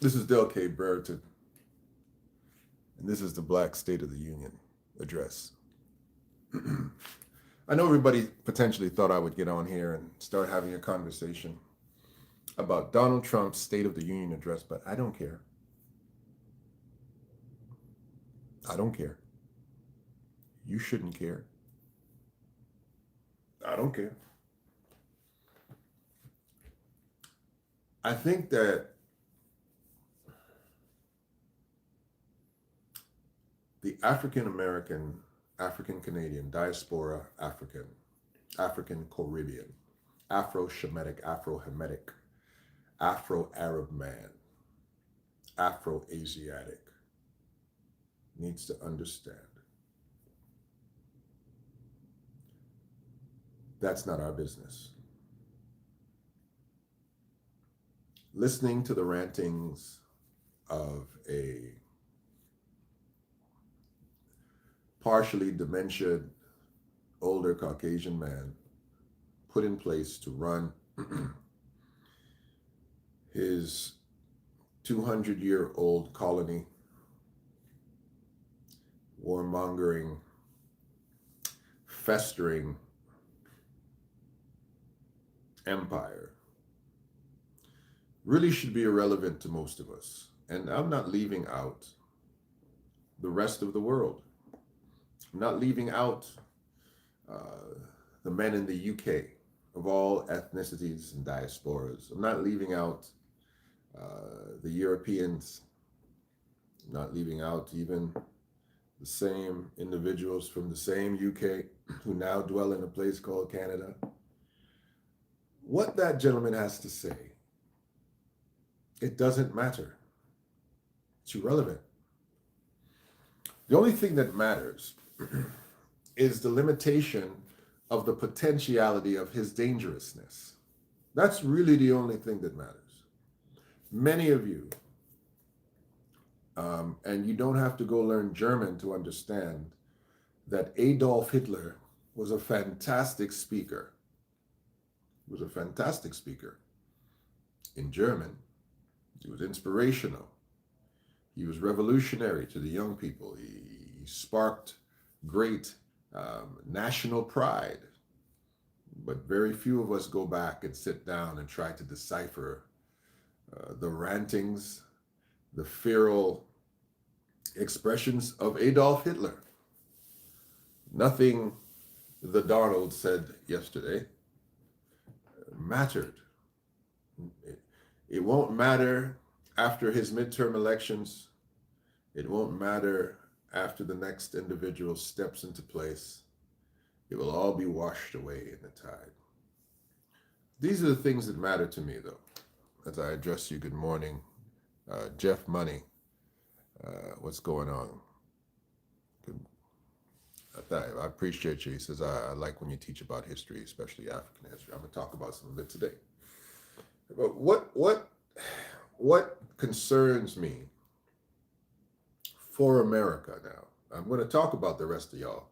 This is Del K. Brereton, and this is the Black State of the Union address. I know everybody potentially thought I would get on here and start having a conversation about Donald Trump's State of the Union address, but I don't care. I don't care. You shouldn't care. I don't care. I think that the African American, African Canadian, diaspora African, African Caribbean, Afro Shemitic, Afro Hamitic, Afro Arab man, Afro Asiatic needs to understand that's not our business. Listening to the rantings of a partially dementia older Caucasian man put in place to run his 200-year-old colony, warmongering, festering empire really should be irrelevant to most of us. And I'm not leaving out the rest of the world. I'm not leaving out the men in the UK of all ethnicities and diasporas. I'm not leaving out the Europeans. I'm not leaving out even the same individuals from the same UK who now dwell in a place called Canada. What that gentleman has to say, it doesn't matter. It's irrelevant. The only thing that matters is the limitation of the potentiality of his dangerousness. That's really the only thing that matters. Many of you, and you don't have to go learn German to understand that Adolf Hitler was a fantastic speaker. He was a fantastic speaker. In German, he was inspirational. He was revolutionary to the young people. He sparked great national pride. But very few of us go back and sit down and try to decipher the rantings, the feral expressions of Adolf Hitler. Nothing the Donald said yesterday mattered. It won't matter after his midterm elections. It won't matter after the next individual steps into place. It will all be washed away in the tide. These are the things that matter to me, though. As I address you, good morning. Jeff Money, what's going on? Good. I appreciate you. He says, I like when you teach about history, especially African history. I'm going to talk about some of it today. But what concerns me for America now? I'm going to talk about the rest of y'all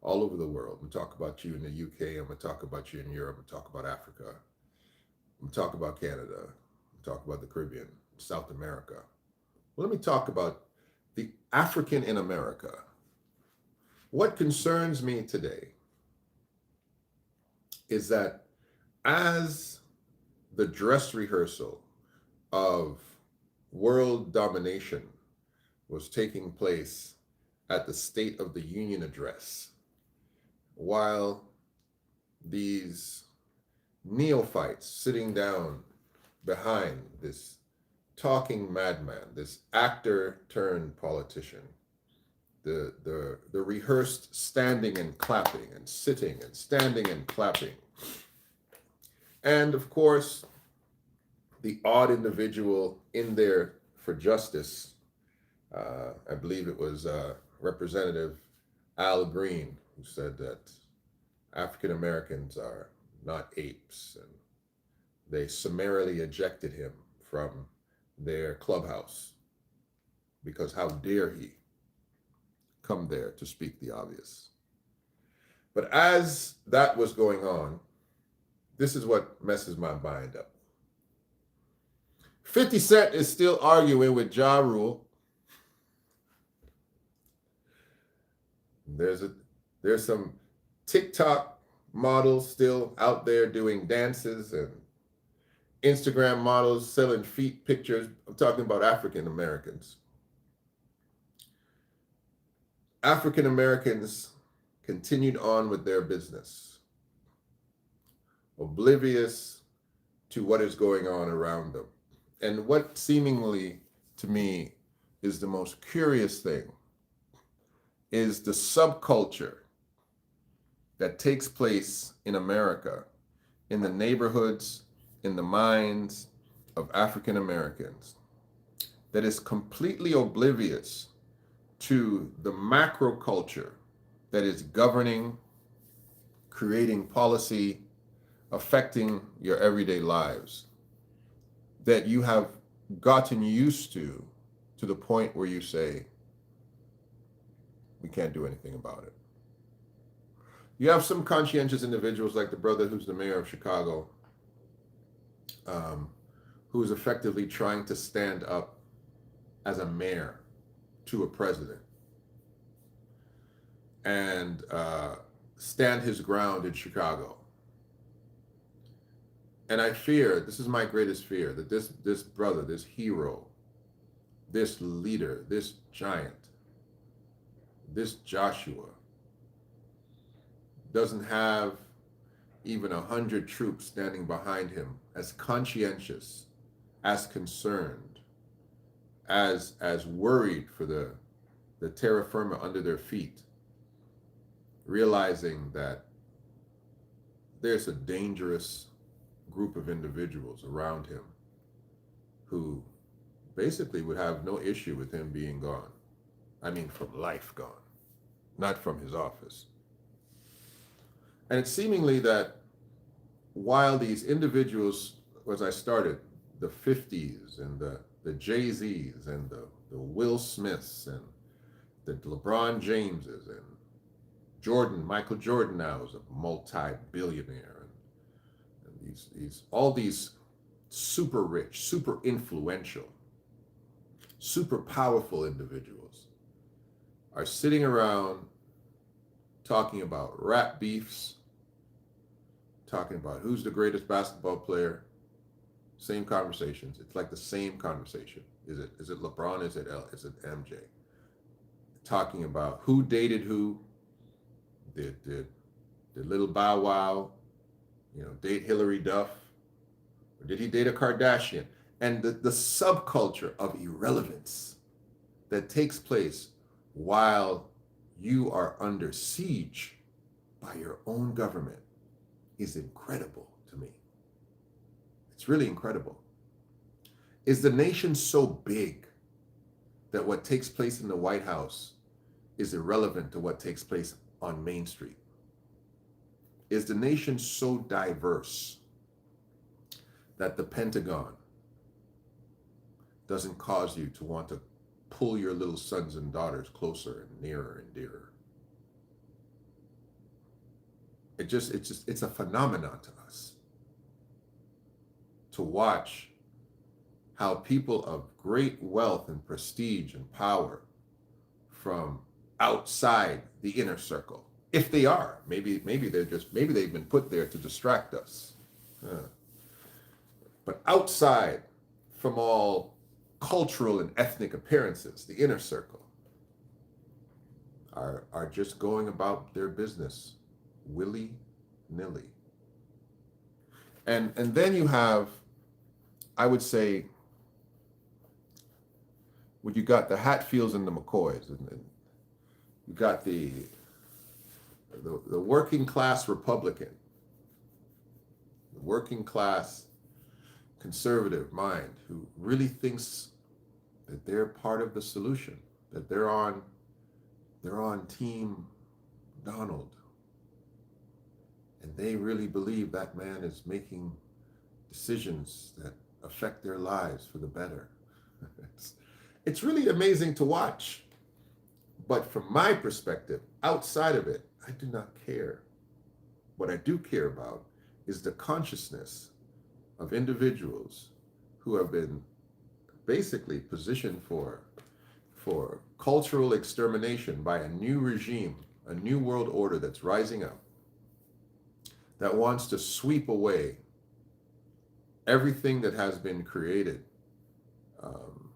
all over the world. I'm going to talk about you in the UK. I'm going to talk about you in Europe. I'm going to talk about Africa. I'm going to talk about Canada. I'm going to talk about the Caribbean, South America. Well, let me talk about the African in America. What concerns me today is that as the dress rehearsal of world domination was taking place at the State of the Union address, while these neophytes sitting down behind this talking madman, this actor turned politician, the rehearsed standing and clapping and sitting and standing and clapping, and of course the odd individual in there for justice. I believe it was Representative Al Green who said that African Americans are not apes, and they summarily ejected him from their clubhouse because how dare he come there to speak the obvious. But as that was going on, this is what messes my mind up. 50 Cent is still arguing with Ja Rule. There's a there's some TikTok models still out there doing dances and Instagram models selling feet pictures. I'm talking about African Americans. African Americans continued on with their business, oblivious to what is going on around them. And what seemingly to me is the most curious thing is the subculture that takes place in America, in the neighborhoods, in the minds of African Americans, that is completely oblivious to the macro culture that is governing, creating policy, affecting your everyday lives, that you have gotten used to the point where you say, we can't do anything about it. You have some conscientious individuals like the brother who's the mayor of Chicago, who is effectively trying to stand up as a mayor to a president and stand his ground in Chicago. And I fear, this is my greatest fear, that this brother, this hero, this leader, this giant, this Joshua doesn't have even 100 troops standing behind him, as conscientious, as concerned, as worried for the terra firma under their feet, realizing that there's a dangerous group of individuals around him who basically would have no issue with him being gone. I mean, from life gone, not from his office. And it's seemingly that while these individuals, as I started, the 50s and the Jay-Z's and the Will Smiths and the LeBron Jameses and Michael Jordan now is a multi-billionaire, and all these super rich, super influential, super powerful individuals are sitting around talking about rap beefs, talking about who's the greatest basketball player. Same conversations. It's like the same conversation. Is it LeBron? Is it MJ? Talking about who dated who. Did little Bow Wow, date Hillary Duff, or did he date a Kardashian? And the subculture of irrelevance that takes place while you are under siege by your own government is incredible to me. It's really incredible. Is the nation so big that what takes place in the White House is irrelevant to what takes place on Main Street? Is the nation so diverse that the Pentagon doesn't cause you to want to pull your little sons and daughters closer and nearer and dearer? It's a phenomenon to us to watch how people of great wealth and prestige and power from outside the inner circle, if they are, maybe they've been put there to distract us, but outside from all cultural and ethnic appearances, the inner circle are just going about their business willy-nilly. And then you have, I would say, you got the Hatfields and the McCoys, and you got the working class Republican, the working class conservative mind who really thinks that they're part of the solution, that they're on Team Donald, and they really believe that man is making decisions that affect their lives for the better. It's really amazing to watch. But from my perspective, outside of it, I do not care. What I do care about is the consciousness of individuals who have been basically positioned for cultural extermination by a new regime, a new world order that's rising up, that wants to sweep away everything that has been created um,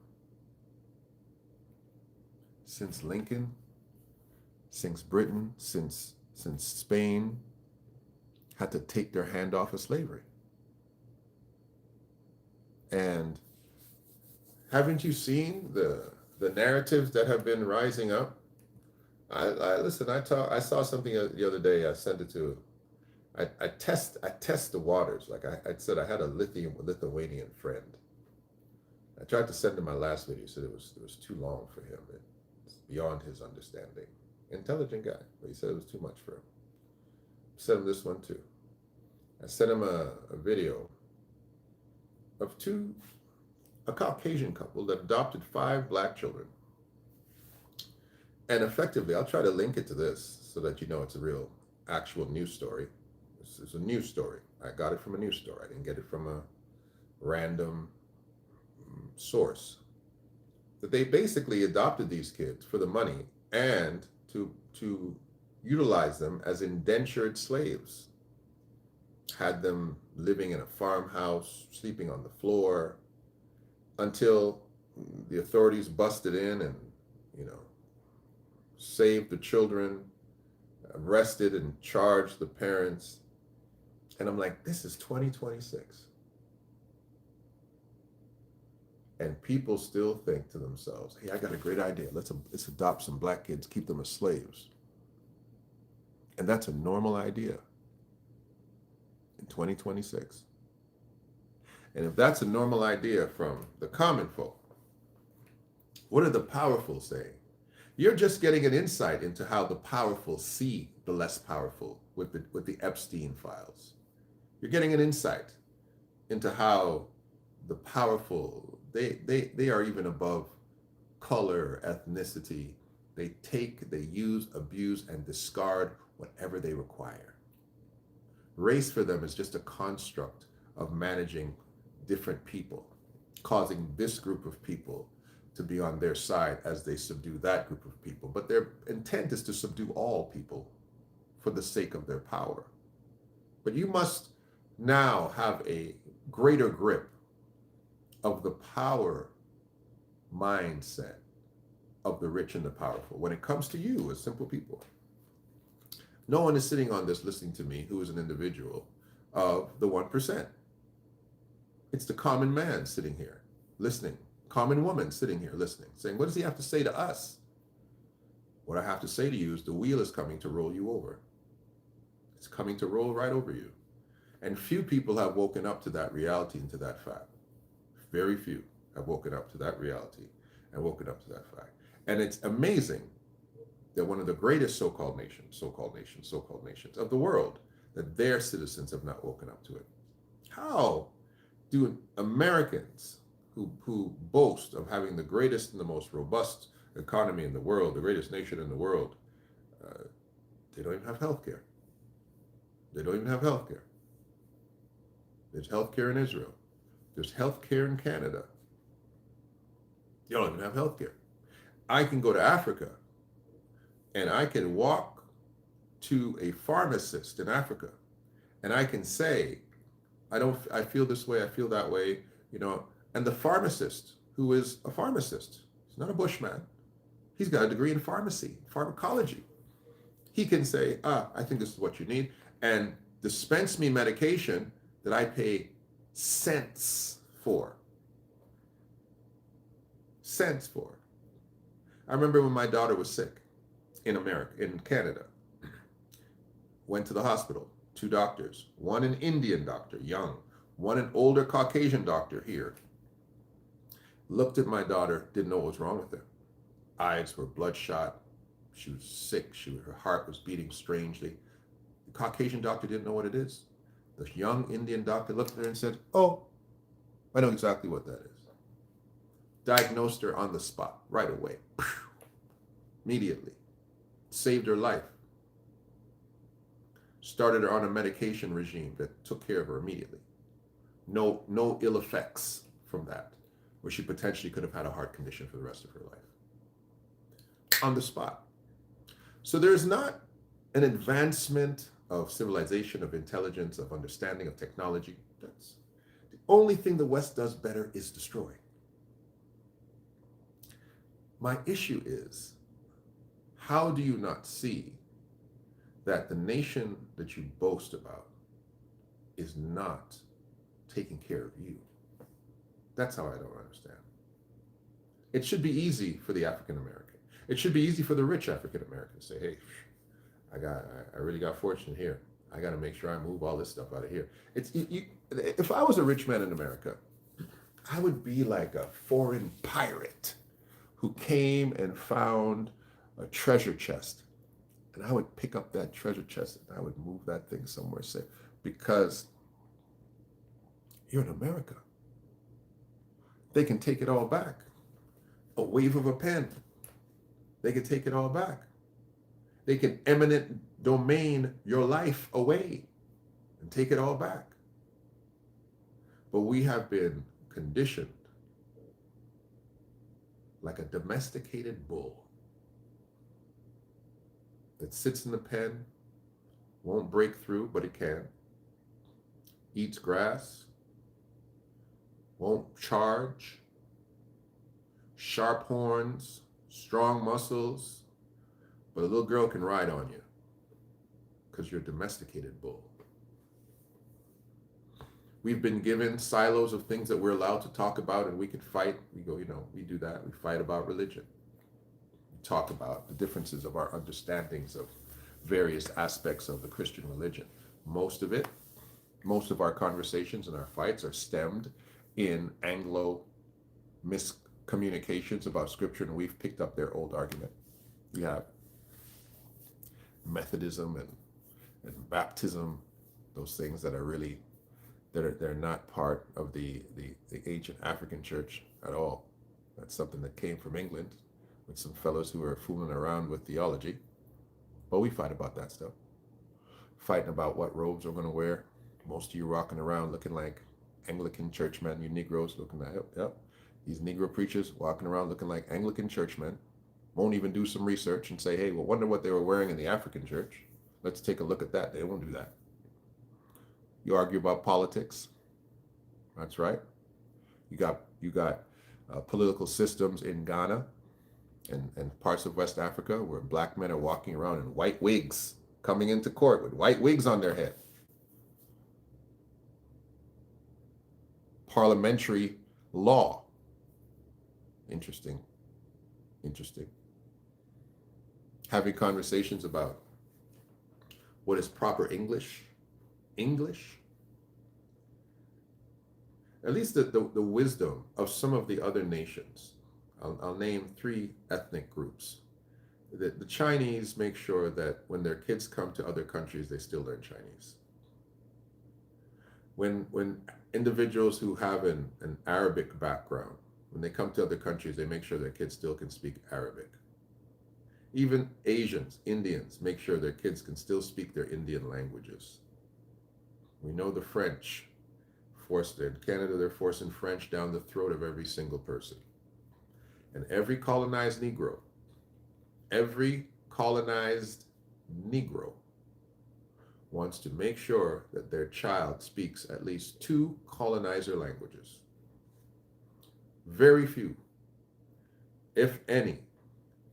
since Lincoln, since Britain, since Spain had to take their hand off of slavery. And haven't you seen the narratives that have been rising up? I listen. I saw something the other day. I sent it to. I test the waters. Like I said, I had a Lithuanian friend. I tried to send him my last video. He said it was too long for him. It's beyond his understanding. Intelligent guy, but he said it was too much for him. Sent him this one too. I sent him a video of a Caucasian couple that adopted 5 black children. And effectively, I'll try to link it to this so that you know it's a real, actual news story. This is a news story. I got it from a news story. I didn't get it from a random source. That they basically adopted these kids for the money and to utilize them as indentured slaves. Had them living in a farmhouse, sleeping on the floor, until the authorities busted in and, saved the children, arrested and charged the parents. And I'm like, this is 2026. And people still think to themselves, hey, I got a great idea. Let's adopt some black kids, keep them as slaves. And that's a normal idea in 2026. And if that's a normal idea from the common folk, what are the powerful saying? You're just getting an insight into how the powerful see the less powerful with the Epstein files. You're getting an insight into how the powerful, they are even above color, ethnicity. They use, abuse, and discard whatever they require. Race for them is just a construct of managing different people, causing this group of people to be on their side as they subdue that group of people. But their intent is to subdue all people for the sake of their power. But you must now have a greater grip of the power mindset of the rich and the powerful when it comes to you as simple people. No one is sitting on this listening to me who is an individual of the 1%. It's the common man sitting here listening, common woman sitting here listening, saying, what does he have to say to us? What I have to say to you is the wheel is coming to roll you over. It's coming to roll right over you. And few people have woken up to that reality and to that fact. Very few have woken up to that reality and woken up to that fact. And it's amazing that one of the greatest so-called nations of the world, that their citizens have not woken up to it. How do Americans who boast of having the greatest and the most robust economy in the world, the greatest nation in the world, they don't even have health care. They don't even have health care. There's health care in Israel. There's health care in Canada. You don't even have health care. I can go to Africa and I can walk to a pharmacist in Africa and I can say, I feel this way, I feel that way, and the pharmacist, who is a pharmacist, he's not a bushman, he's got a degree in pharmacology. He can say, I think this is what you need, and dispense me medication that I pay cents for. Cents for. I remember when my daughter was sick in Canada. Went to the hospital, 2 doctors, one an Indian doctor, young, one an older Caucasian doctor here. Looked at my daughter, didn't know what was wrong with her. Eyes were bloodshot. She was sick. Her heart was beating strangely. The Caucasian doctor didn't know what it is. The young Indian doctor looked at her and said, oh, I know exactly what that is. Diagnosed her on the spot, right away. Immediately. Saved her life. Started her on a medication regime that took care of her immediately. No ill effects from that. where she potentially could have had a heart condition for the rest of her life. On the spot. So there's not an advancement of civilization, of intelligence, of understanding, of technology. That's the only thing the West does better is destroy. My issue is, how do you not see that the nation that you boast about is not taking care of you? That's how I don't understand. It should be easy for the African American. It should be easy for the rich African American to say, hey, I really got fortunate here. I got to make sure I move all this stuff out of here. If I was a rich man in America, I would be like a foreign pirate who came and found a treasure chest. And I would pick up that treasure chest and I would move that thing somewhere safe, because you're in America. They can take it all back. A wave of a pen. They can take it all back. They can eminent domain your life away and take it all back. But we have been conditioned like a domesticated bull that sits in the pen, won't break through, but it can, eats grass, won't charge, sharp horns, strong muscles, but a little girl can ride on you because you're a domesticated bull. We've been given silos of things that we're allowed to talk about, and we can fight. We go, we do that. We fight about religion. We talk about the differences of our understandings of various aspects of the Christian religion. Most of our conversations and our fights are stemmed in Anglo miscommunications about Scripture, and we've picked up their old argument. We have Methodism and baptism, those things that are really, they're not part of the ancient African church at all. That's something that came from England with some fellows who were fooling around with theology. But we fight about that stuff. Fighting about what robes we're going to wear. Most of you rocking around looking like Anglican churchmen, you Negroes looking like, yep. These Negro preachers walking around looking like Anglican churchmen. Won't even do some research and say, hey, well, wonder what they were wearing in the African church. Let's take a look at that. They won't do that. You argue about politics. That's right. You got political systems in Ghana and parts of West Africa where black men are walking around in white wigs, coming into court with white wigs on their head. Parliamentary law. Interesting. Having conversations about what is proper English. At least the wisdom of some of the other nations. I'll name 3 ethnic groups. The Chinese make sure that when their kids come to other countries, they still learn Chinese. When individuals who have an Arabic background, when they come to other countries, they make sure their kids still can speak Arabic. Even Asians, Indians, make sure their kids can still speak their Indian languages. We know the French in Canada, they're forcing French down the throat of every single person. And every colonized Negro wants to make sure that their child speaks at least 2 colonizer languages. Very few, if any.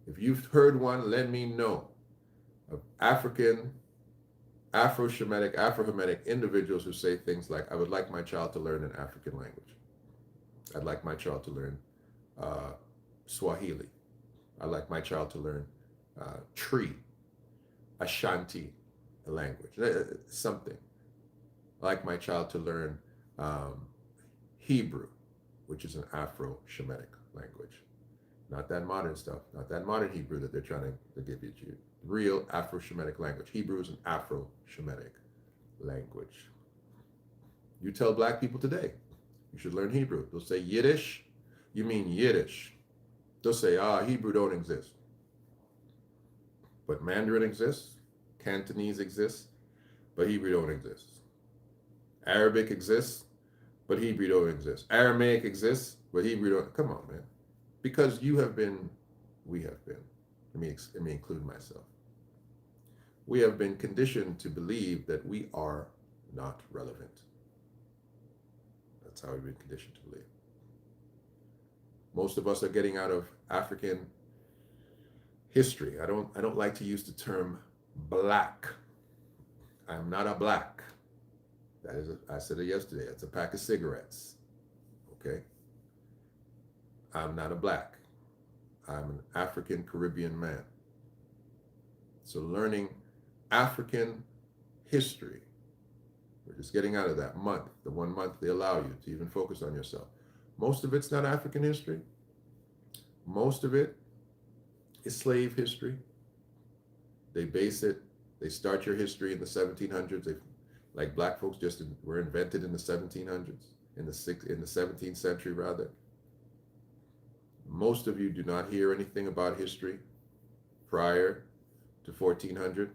If you've heard one, let me know, of African, Afro-Shemitic, Afro-Hamitic individuals who say things like, I would like my child to learn an African language. I'd like my child to learn Swahili. I'd like my child to learn Tree, Ashanti language, something. I'd like my child to learn Hebrew, which is an Afro-Shemitic language. Not that modern stuff, not that modern Hebrew that they're trying to give you. Real Afro-Shemitic language. Hebrew is an Afro-Shemitic language. You tell black people today, you should learn Hebrew. They'll say Yiddish, you mean Yiddish. They'll say, Hebrew don't exist. But Mandarin exists, Cantonese exists, but Hebrew don't exist. Arabic exists, but Hebrew don't exist. Aramaic exists, but Hebrew don't. Come on, man. Because you have been, we have been. Let me include myself. We have been conditioned to believe that we are not relevant. That's how we've been conditioned to believe. Most of us are getting out of African history. I don't like to use the term black. I'm not a black. I said it yesterday. It's a pack of cigarettes. Okay? I'm not a black. I'm an African Caribbean man. So learning African history, we're just getting out of that month, the 1 month they allow you to even focus on yourself. Most of it's not African history. Most of it is slave history. They start your history in the 1700s. Like black folks were invented in the 1700s, in the 17th century rather. Most of you do not hear anything about history prior to 1400.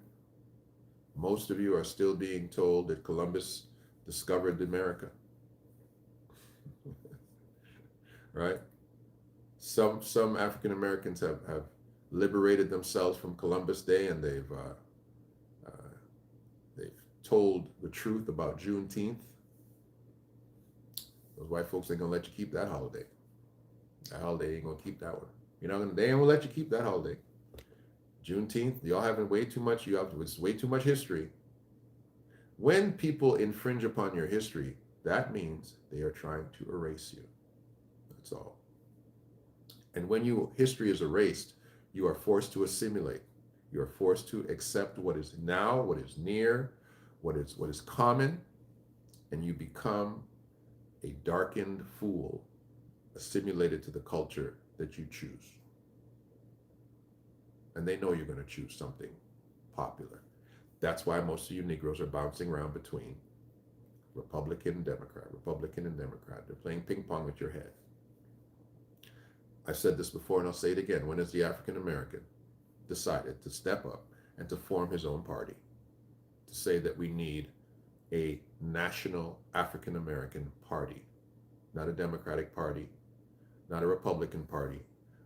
Most of you are still being told that Columbus discovered America. Right? Some African Americans have liberated themselves from Columbus Day, and they've told the truth about Juneteenth. Those white folks ain't gonna let you keep that holiday. That holiday ain't gonna keep that one. They ain't gonna let you keep that holiday. Juneteenth, y'all having way too much. It's way too much history. When people infringe upon your history, that means they are trying to erase you. That's all. And when history is erased, you are forced to assimilate. You are forced to accept what is now, what is near, what is common, and you become a darkened fool, assimilated to the culture that you choose. And they know you're going to choose something popular. That's why most of you Negroes are bouncing around between Republican and Democrat, Republican and Democrat. They're playing ping pong with your head. I've said this before and I'll say it again. When has the African American decided to step up and to form his own party? To say that we need a national African American party, not a Democratic party, not a Republican party,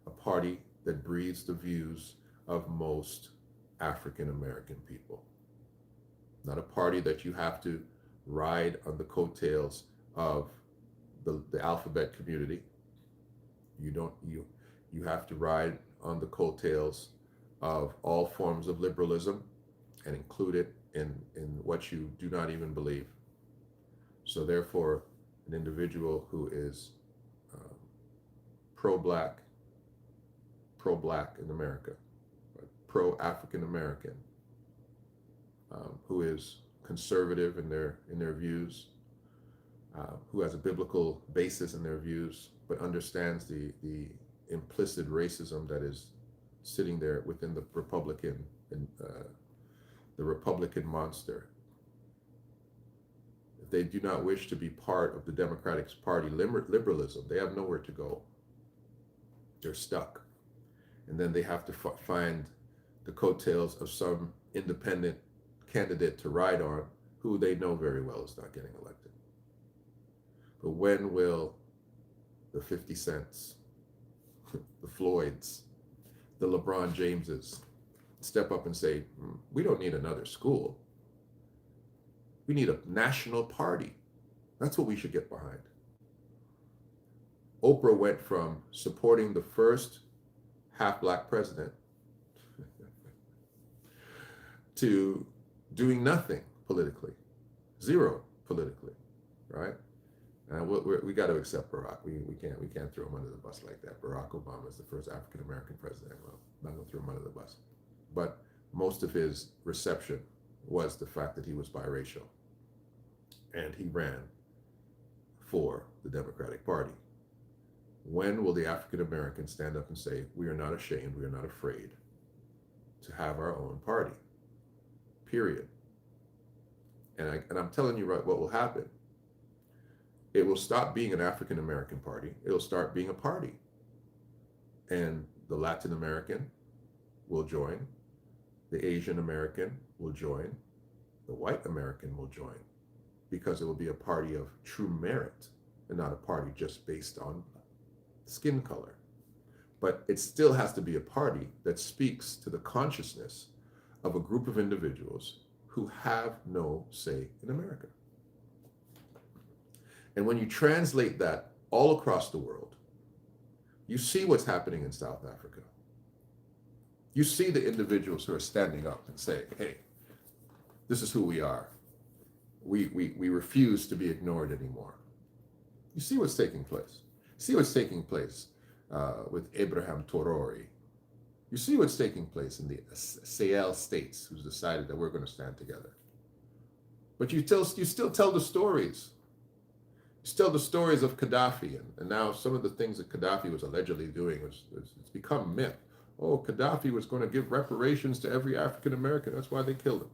a party that breathes the views of most African American people. Not a party that you have to ride on the coattails of the alphabet community. You have to ride on the coattails of all forms of liberalism and include it in what you do not even believe. So therefore, an individual who is pro-black in America, pro-African American, who is conservative in their views, who has a biblical basis in their views, but understands the implicit racism that is sitting there within the Republican monster. If they do not wish to be part of the Democratic Party liberalism, they have nowhere to go. They're stuck. And then they have to find the coattails of some independent candidate to ride on who they know very well is not getting elected. But when will the 50 Cents, the Floyds, the LeBron Jameses step up and say, we don't need another school. We need a national party. That's what we should get behind. Oprah went from supporting the first half-black president to doing nothing politically, zero politically, right? And we got to accept Barack. We can't throw him under the bus like that. Barack Obama is the first African American president. Well, I'm not going to throw him under the bus, but most of his reception was the fact that he was biracial, and he ran for the Democratic Party. When will the African Americans stand up and say, we are not ashamed, we are not afraid to have our own party, period? And I'm telling you right what will happen. It will stop being an African American party. It'll start being a party. And the Latin American will join. The Asian American will join. The white American will join, because it will be a party of true merit. and not a party just based on skin color. But it still has to be a party that speaks to the consciousness of a group of individuals who have no say in America. And when you translate that all across the world, you see what's happening in South Africa. You see the individuals who are standing up and saying, hey, this is who we are. We refuse to be ignored anymore. You see what's taking place. See what's taking place with Abraham Torori. You see what's taking place in the Sahel states who's decided that we're going to stand together. But you still tell the stories. You tell the stories of Gaddafi, and now some of the things that Gaddafi was allegedly doing it's become myth. Oh, Gaddafi was going to give reparations to every African American. That's why they killed him.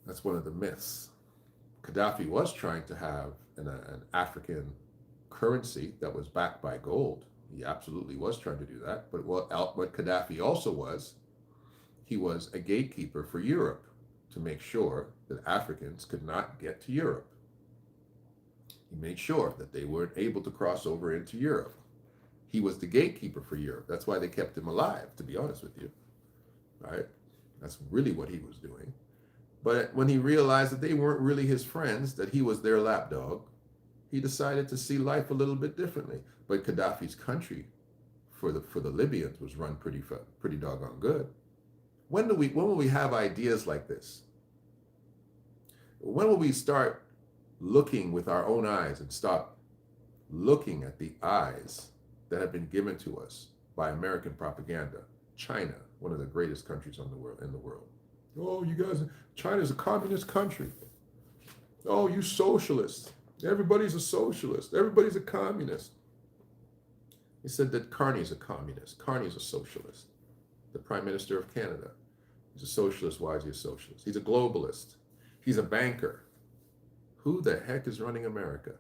That's one of the myths. Gaddafi was trying to have an African currency that was backed by gold. He absolutely was trying to do that. But what Gaddafi also was, he was a gatekeeper for Europe to make sure that Africans could not get to Europe. He made sure that they weren't able to cross over into Europe. He was the gatekeeper for Europe. That's why they kept him alive, to be honest with you. Right? That's really what he was doing. But when he realized that they weren't really his friends, that he was their lapdog, he decided to see life a little bit differently. But Gaddafi's country, for the Libyans, was run pretty doggone good. When will we have ideas like this? When will we start looking with our own eyes and stop looking at the eyes that have been given to us by American propaganda? China, one of the greatest countries in the world. Oh, you guys, China's a communist country. Oh, you socialists. Everybody's a socialist. Everybody's a communist. He said that Carney's a communist. Carney's a socialist. The Prime Minister of Canada. He's a socialist. Why is he a socialist? He's a globalist. He's a banker. Who the heck is running America?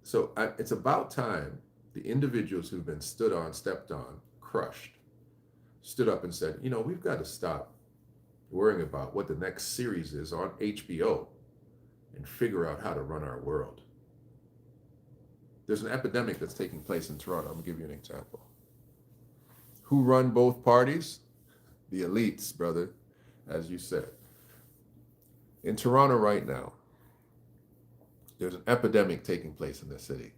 So it's about time the individuals who've been stood on, stepped on, crushed, stood up and said, we've got to stop worrying about what the next series is on HBO and figure out how to run our world. There's an epidemic that's taking place in Toronto. I'm going to give you an example. Who run both parties? The elites, brother, as you said. In Toronto right now, there's an epidemic taking place in the city.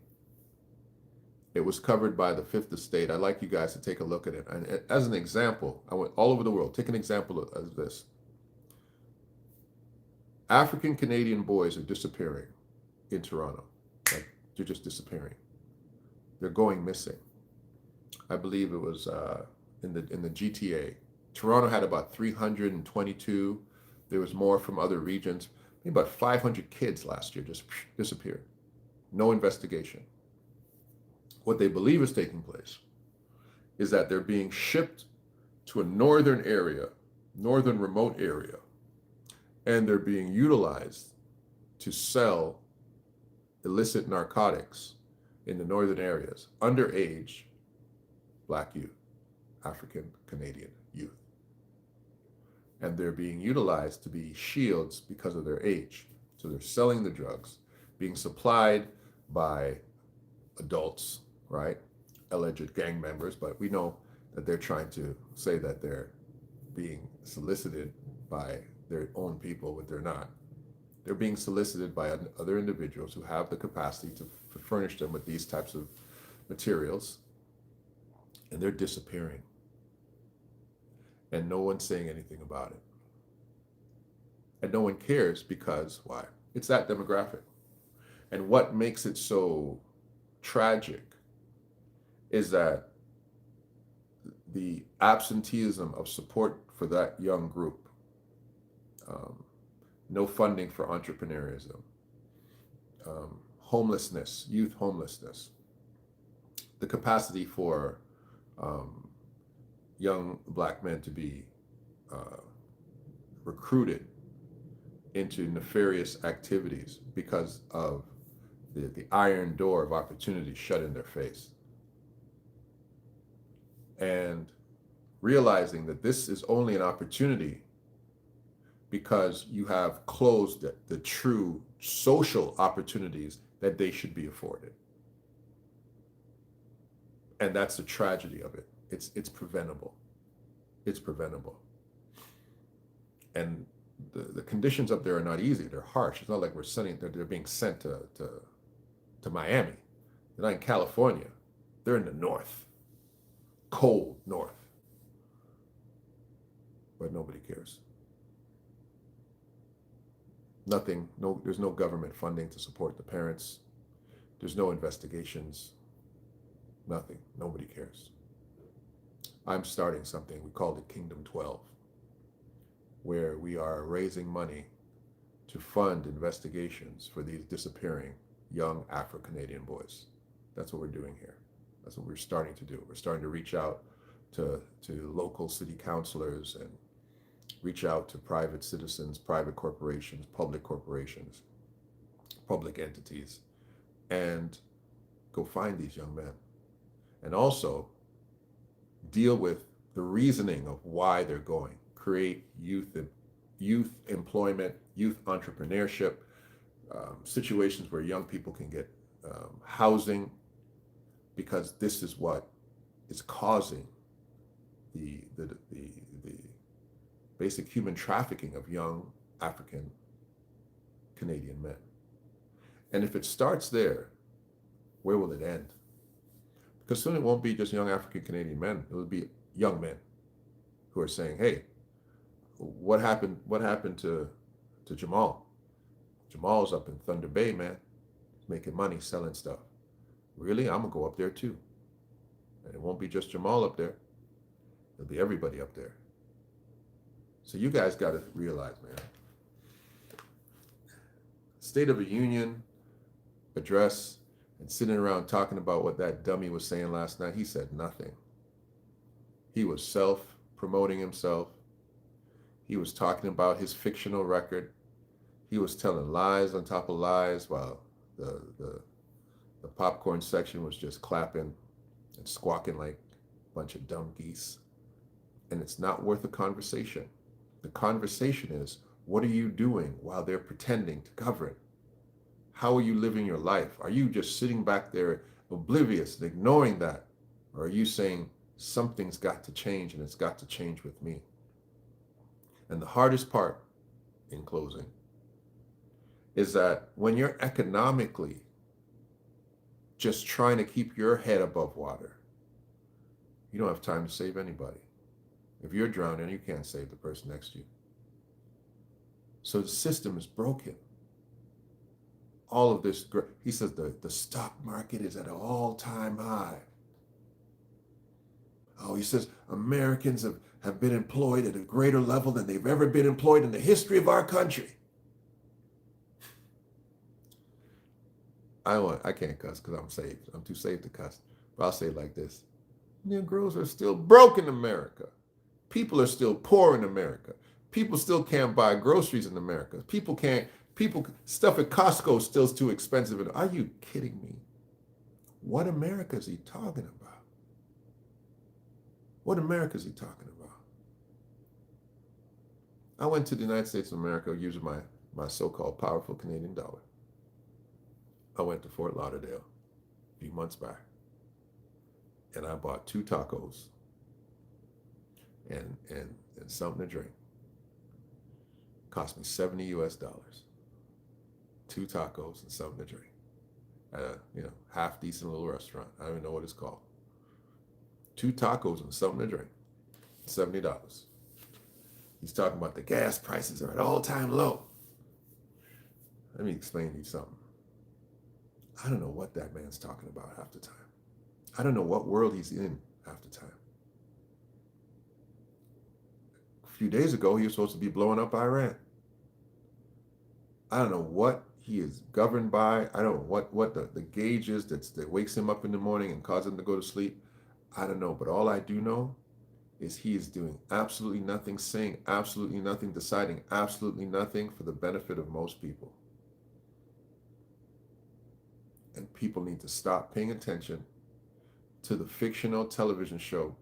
It was covered by the Fifth Estate. I'd like you guys to take a look at it. And as an example, I went all over the world. Take an example of this. African Canadian boys are disappearing in Toronto. Like, they're just disappearing. They're going missing. I believe it was in the GTA. Toronto had about 322. There was more from other regions. Maybe about 500 kids last year just disappeared. No investigation. What they believe is taking place is that they're being shipped to a northern remote area, and they're being utilized to sell illicit narcotics in the northern areas, underage Black youth, African Canadian youth. And they're being utilized to be shields because of their age. So they're selling the drugs, being supplied by adults, right? Alleged gang members, but we know that they're trying to say that they're being solicited by their own people, but they're not. They're being solicited by other individuals who have the capacity to furnish them with these types of materials, and they're disappearing. And no one's saying anything about it. And no one cares because, why? It's that demographic. And what makes it so tragic is that the absenteeism of support for that young group, no funding for entrepreneurism, homelessness, youth homelessness, the capacity for young Black men to be recruited into nefarious activities because of the iron door of opportunity shut in their face. And realizing that this is only an opportunity because you have closed the true social opportunities that they should be afforded. And that's the tragedy of it. It's preventable. It's preventable. And the conditions up there are not easy. They're harsh. It's not like they're being sent to Miami. They're not in California. They're in the north, cold north. But nobody cares. Nothing, no, there's no government funding to support the parents. There's no investigations. Nothing. Nobody cares. I'm starting something. We call it Kingdom 12, where we are raising money to fund investigations for these disappearing young Afro-Canadian boys. That's what we're doing here. That's what we're starting to do. We're starting to reach out to local city councilors and reach out to private citizens, private corporations, public entities, and go find these young men. And also deal with the reasoning of why they're going. Create youth employment, youth entrepreneurship, situations where young people can get housing, because this is what is causing the basic human trafficking of young African Canadian men. And if it starts there, where will it end? Because soon it won't be just young African Canadian men. It will be young men who are saying, "Hey, what happened? What happened to Jamal? Jamal's up in Thunder Bay, man, making money selling stuff. Really? I'm gonna go up there too." And it won't be just Jamal up there. It'll be everybody up there. So you guys got to realize, man, State of the Union address and sitting around talking about what that dummy was saying last night, he said nothing. He was self-promoting himself. He was talking about his fictional record. He was telling lies on top of lies while the popcorn section was just clapping and squawking like a bunch of dumb geese. And it's not worth a conversation. The conversation is, what are you doing while they're pretending to cover it? How are you living your life? Are you just sitting back there oblivious and ignoring that? Or are you saying something's got to change and it's got to change with me? And the hardest part, in closing, is that when you're economically just trying to keep your head above water, you don't have time to save anybody. If you're drowning, you can't save the person next to you. So the system is broken. All of this, he says the stock market is at an all-time high. Oh, he says Americans have been employed at a greater level than they've ever been employed in the history of our country. I can't cuss because I'm saved. I'm too saved to cuss. But I'll say it like this. Negroes are still broke in America. People are still poor in America. People still can't buy groceries in America. Stuff at Costco is still too expensive. Are you kidding me? What America is he talking about? What America is he talking about? I went to the United States of America using my so-called powerful Canadian dollar. I went to Fort Lauderdale a few months back, and I bought 2 tacos and something to drink. Cost me $70 US. 2 tacos and something to drink at a half decent little restaurant. I don't even know what it's called. 2 tacos and something to drink, $70. He's talking about the gas prices are at all-time low. Let me explain to you something. I don't know what that man's talking about half the time. I don't know what world he's in half the time. A few days ago, he was supposed to be blowing up Iran. I don't know what he is governed by. I don't know what the gauge is that wakes him up in the morning and causes him to go to sleep. I don't know. But all I do know is he is doing absolutely nothing, saying absolutely nothing, deciding absolutely nothing for the benefit of most people. And people need to stop paying attention to the fictional television show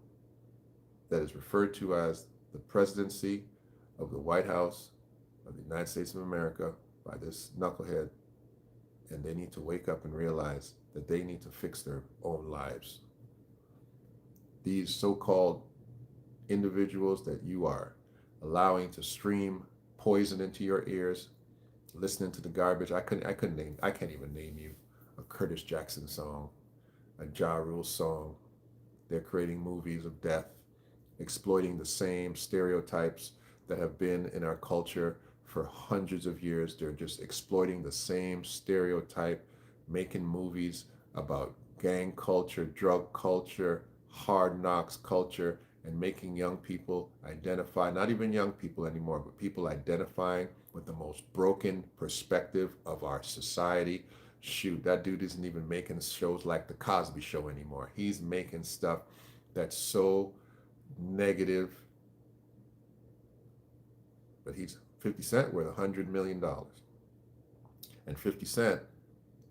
that is referred to as the presidency of the White House of the United States of America by this knucklehead, and they need to wake up and realize that they need to fix their own lives. These so-called individuals that you are allowing to stream poison into your ears, listening to the garbage. I can't even name you a Curtis Jackson song, a Ja Rule song. They're creating movies of death, exploiting the same stereotypes that have been in our culture for hundreds of years. They're just exploiting the same stereotype, making movies about gang culture, drug culture, hard knocks culture, and making young people identify, not even young people anymore, but people identifying with the most broken perspective of our society. Shoot, that dude isn't even making shows like The Cosby Show anymore. He's making stuff that's so negative, but he's 50 Cent worth $100 million. And 50 Cent,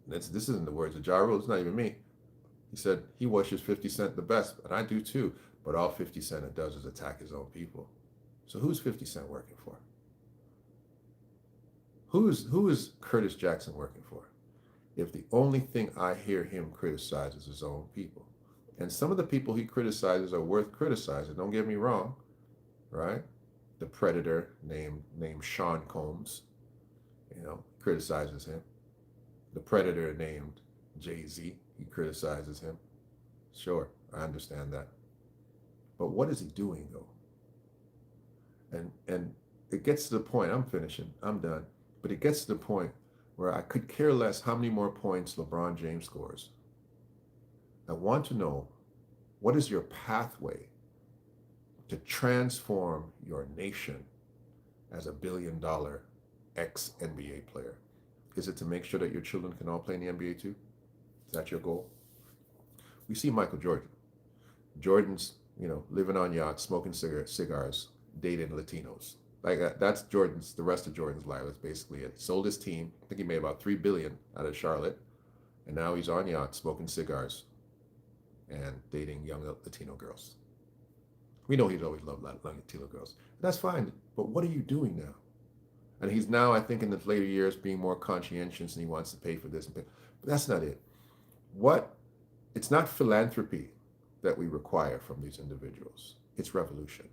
this isn't the words of Ja Rule, it's not even me. He said he wishes 50 Cent the best, and I do too, but all 50 Cent does is attack his own people. So who's 50 Cent working for? Who is Curtis Jackson working for? If the only thing I hear him criticize is his own people. And some of the people he criticizes are worth criticizing, don't get me wrong, right? The Predator named Sean Combs, criticizes him. The Predator named Jay-Z, he criticizes him. Sure, I understand that. But what is he doing though? And it gets to the point, I'm finishing, I'm done, but it gets to the point where I could care less how many more points LeBron James scores. I want to know, what is your pathway to transform your nation as a $1 billion ex-NBA player? Is it to make sure that your children can all play in the NBA too? Is that your goal? We see Michael Jordan. Jordan's, living on yachts, smoking cigars, dating Latinos. Like that's the rest of Jordan's life. That's basically it. He sold his team. I think he made about $3 billion out of Charlotte. And now he's on yachts, smoking cigars and dating young Latino girls. We know he's always loved Latino girls. That's fine. But what are you doing now? And he's now, I think, in the later years, being more conscientious and he wants to pay for this. But that's not it. It's not philanthropy that we require from these individuals. It's revolution.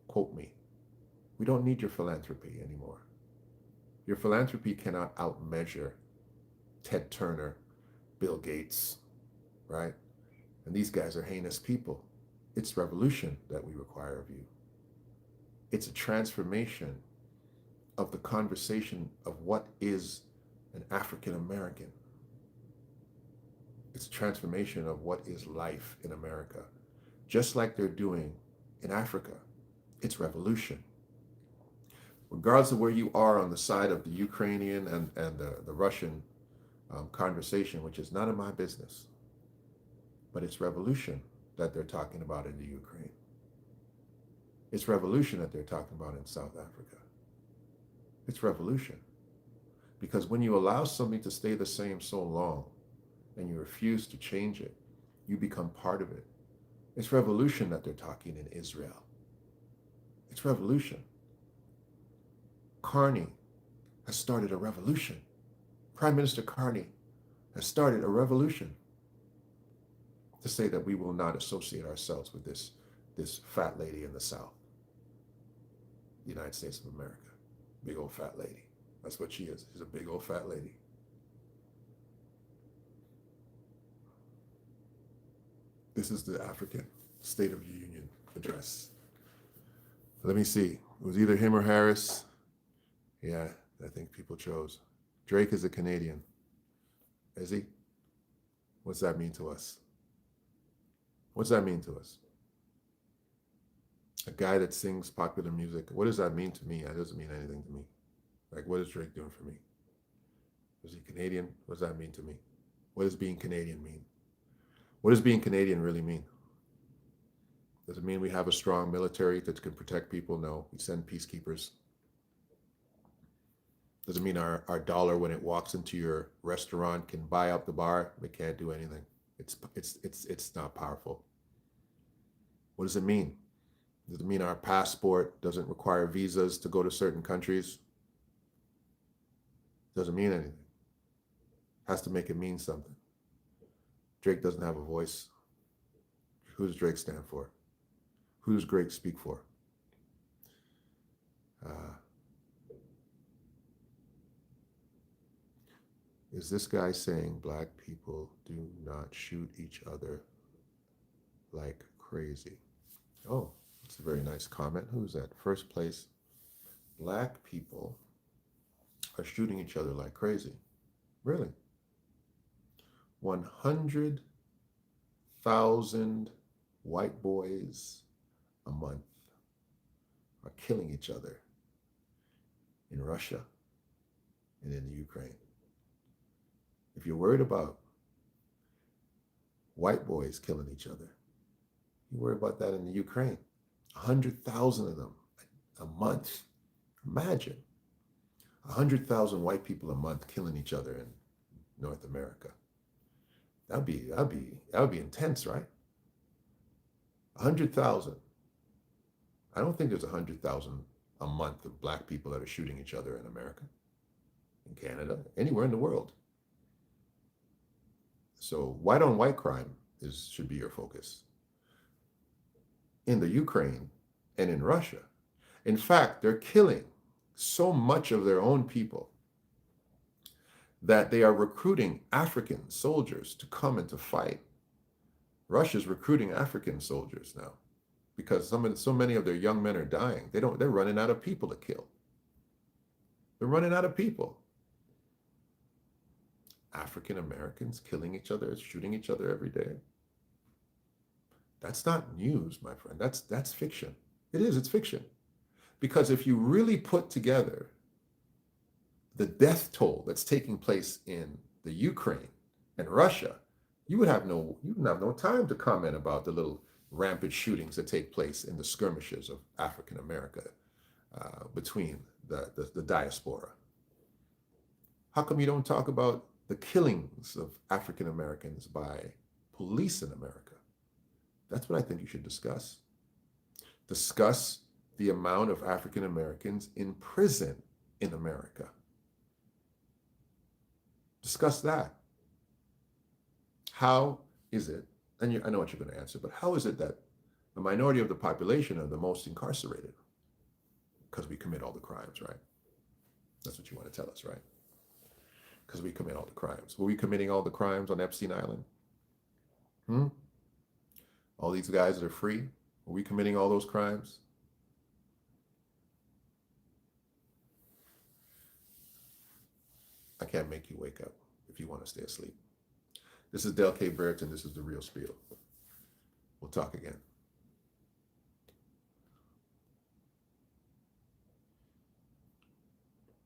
Quote me. We don't need your philanthropy anymore. Your philanthropy cannot outmeasure Ted Turner, Bill Gates, right? And these guys are heinous people. It's revolution that we require of you. It's a transformation of the conversation of what is an African American. It's a transformation of what is life in America, just like they're doing in Africa. It's revolution. Regardless of where you are on the side of the Ukrainian and the Russian conversation, which is none of my business, but it's revolution that they're talking about in the Ukraine. It's revolution that they're talking about in South Africa. It's revolution. Because when you allow something to stay the same so long and you refuse to change it, you become part of it. It's revolution that they're talking in Israel. It's revolution. Carney has started a revolution. Prime Minister Carney has started a revolution to say that we will not associate ourselves with this fat lady in the South, the United States of America. Big old fat lady. That's what she is. She's a big old fat lady. This is the African State of the Union address. Let me see. It was either him or Harris. Yeah, I think people chose. Drake is a Canadian. Is he? What's that mean to us? What's that mean to us? A guy that sings popular music. What does that mean to me? That doesn't mean anything to me. Like, what is Drake doing for me? Is he Canadian? What does that mean to me? What does being Canadian mean? What does being Canadian really mean? Does it mean we have a strong military that can protect people? No, we send peacekeepers. Does it mean our dollar, when it walks into your restaurant, can buy up the bar? It can't do anything. It's not powerful. What does it mean? Does it mean our passport doesn't require visas to go to certain countries? Doesn't mean anything. Has to make it mean something. Drake doesn't have a voice. Who does Drake stand for? Who does Drake speak for? Uh, is this guy saying black people do not shoot each other like crazy? Oh, that's a very nice comment. Who's that? First place. Black people are shooting each other like crazy. Really? 100,000 white boys a month are killing each other in Russia and in the Ukraine. If you're worried about white boys killing each other, you worry about that in the Ukraine. 100,000 of them a month. Imagine 100,000 white people a month killing each other in North America. That'd be intense, right? 100,000. I don't think there's 100,000 a month of black people that are shooting each other in America, in Canada, anywhere in the world. So white on white crime should be your focus. In the Ukraine and in Russia, in fact, they're killing so much of their own people that they are recruiting African soldiers to come and to fight. Russia's recruiting African soldiers now because so many of their young men are dying. They're running out of people to kill. They're running out of people. African Americans killing each other, shooting each other every day. That's not news, my friend. That's fiction. It is, it's fiction. Because if you really put together the death toll that's taking place in the Ukraine and Russia, you wouldn't have no time to comment about the little rampant shootings that take place in the skirmishes of African America between the diaspora. How come you don't talk about the killings of African Americans by police in America? That's what I think you should discuss. Discuss the amount of African Americans in prison in America. Discuss that. How is it, and I know what you're going to answer, but how is it that the minority of the population are the most incarcerated? Because we commit all the crimes, right? That's what you want to tell us, right? Because we commit all the crimes. Were we committing all the crimes on Epstein Island? All these guys that are free, were we committing all those crimes? I can't make you wake up if you want to stay asleep. This is Del K. Brereton. This is The Real Spiel. We'll talk again.